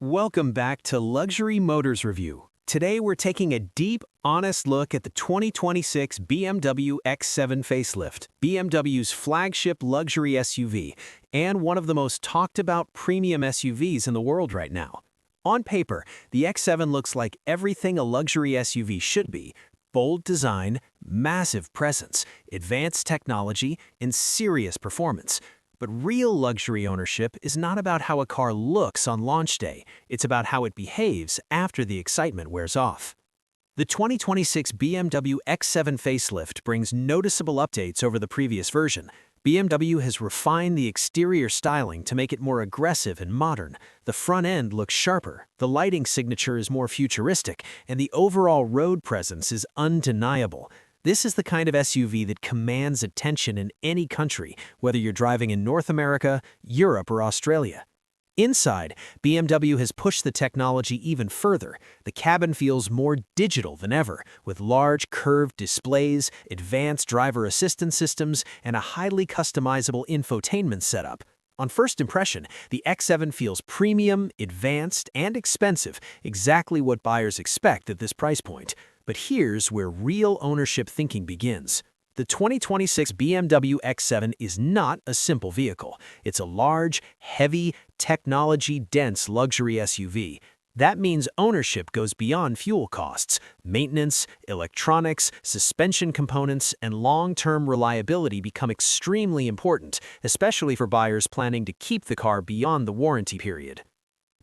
Welcome back to Luxury Motors Review. Today we're taking a deep, honest look at the 2026 BMW X7 Facelift, BMW's flagship luxury SUV, and one of the most talked about premium SUVs in the world right now. On paper, the X7 looks like everything a luxury SUV should be: bold design, massive presence, advanced technology, and serious performance. But real luxury ownership is not about how a car looks on launch day, it's about how it behaves after the excitement wears off. The 2026 BMW X7 facelift brings noticeable updates over the previous version. BMW has refined the exterior styling to make it more aggressive and modern. The front end looks sharper, the lighting signature is more futuristic, and the overall road presence is undeniable. This is the kind of SUV that commands attention in any country, whether you're driving in North America, Europe, or Australia. Inside, BMW has pushed the technology even further. The cabin feels more digital than ever, with large curved displays, advanced driver assistance systems, and a highly customizable infotainment setup. On first impression, the X7 feels premium, advanced, and expensive, exactly what buyers expect at this price point. But here's where real ownership thinking begins. The 2026 BMW X7 is not a simple vehicle. It's a large, heavy, technology-dense luxury SUV. That means ownership goes beyond fuel costs. Maintenance, electronics, suspension components, and long-term reliability become extremely important, especially for buyers planning to keep the car beyond the warranty period.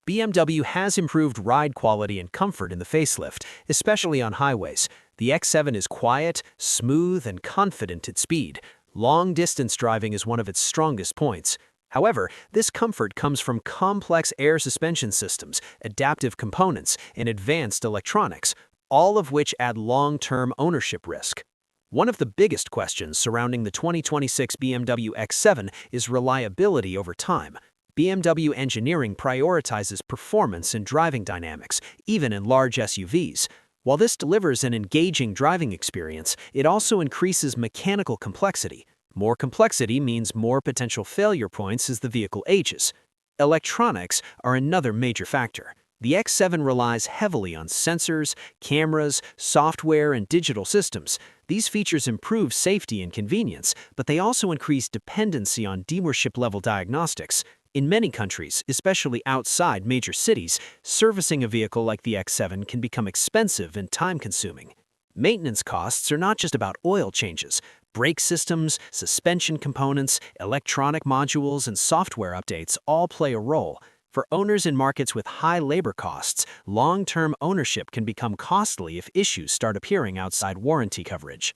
BMW has improved ride quality and comfort in the facelift, especially on highways. The X7 is quiet, smooth, and confident at speed. Long-distance driving is one of its strongest points. However, this comfort comes from complex air suspension systems, adaptive components, and advanced electronics, all of which add long-term ownership risk. One of the biggest questions surrounding the 2026 BMW X7 is reliability over time. BMW engineering prioritizes performance and driving dynamics, even in large SUVs. While this delivers an engaging driving experience, it also increases mechanical complexity. More complexity means more potential failure points as the vehicle ages. Electronics are another major factor. The X7 relies heavily on sensors, cameras, software, and digital systems. These features improve safety and convenience, but they also increase dependency on dealership-level diagnostics. In many countries, especially outside major cities, servicing a vehicle like the X7 can become expensive and time-consuming. Maintenance costs are not just about oil changes. Brake systems, suspension components, electronic modules, and software updates all play a role. For owners in markets with high labor costs, long-term ownership can become costly if issues start appearing outside warranty coverage.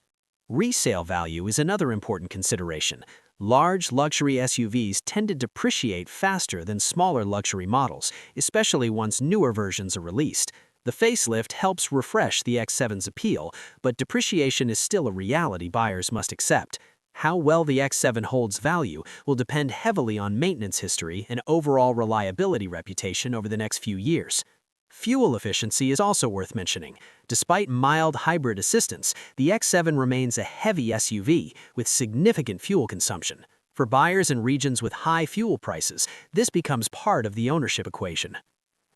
Resale value is another important consideration. Large luxury SUVs tend to depreciate faster than smaller luxury models, especially once newer versions are released. The facelift helps refresh the X7's appeal, but depreciation is still a reality buyers must accept. How well the X7 holds value will depend heavily on maintenance history and overall reliability reputation over the next few years. Fuel efficiency is also worth mentioning. Despite mild hybrid assistance, the X7 remains a heavy SUV with significant fuel consumption. For buyers in regions with high fuel prices, this becomes part of the ownership equation.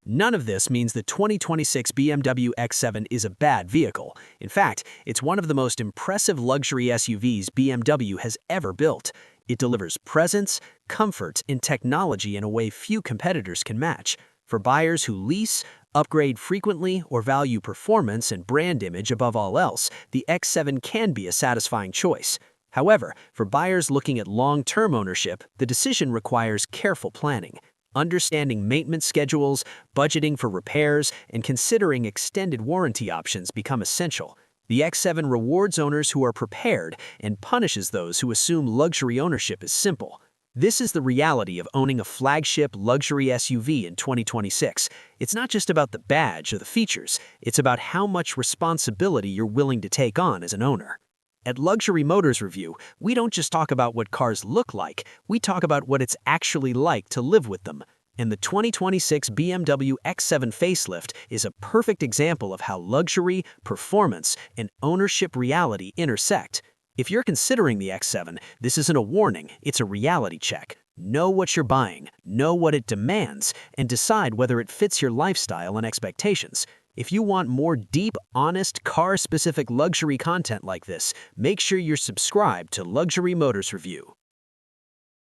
None of this means the 2026 BMW X7 is a bad vehicle. In fact, it's one of the most impressive luxury SUVs BMW has ever built. It delivers presence, comfort, and technology in a way few competitors can match. For buyers who lease, upgrade frequently, or value performance and brand image above all else, the X7 can be a satisfying choice. However, for buyers looking at long-term ownership, the decision requires careful planning. Understanding maintenance schedules, budgeting for repairs, and considering extended warranty options become essential. The X7 rewards owners who are prepared and punishes those who assume luxury ownership is simple. This is the reality of owning a flagship luxury SUV in 2026. It's not just about the badge or the features, it's about how much responsibility you're willing to take on as an owner. At Luxury Motors Review, we don't just talk about what cars look like, we talk about what it's actually like to live with them. And the 2026 BMW X7 facelift is a perfect example of how luxury, performance, and ownership reality intersect. If you're considering the X7, this isn't a warning, it's a reality check. Know what you're buying, know what it demands, and decide whether it fits your lifestyle and expectations. If you want more deep, honest, car-specific luxury content like this, make sure you're subscribed to Luxury Motors Review.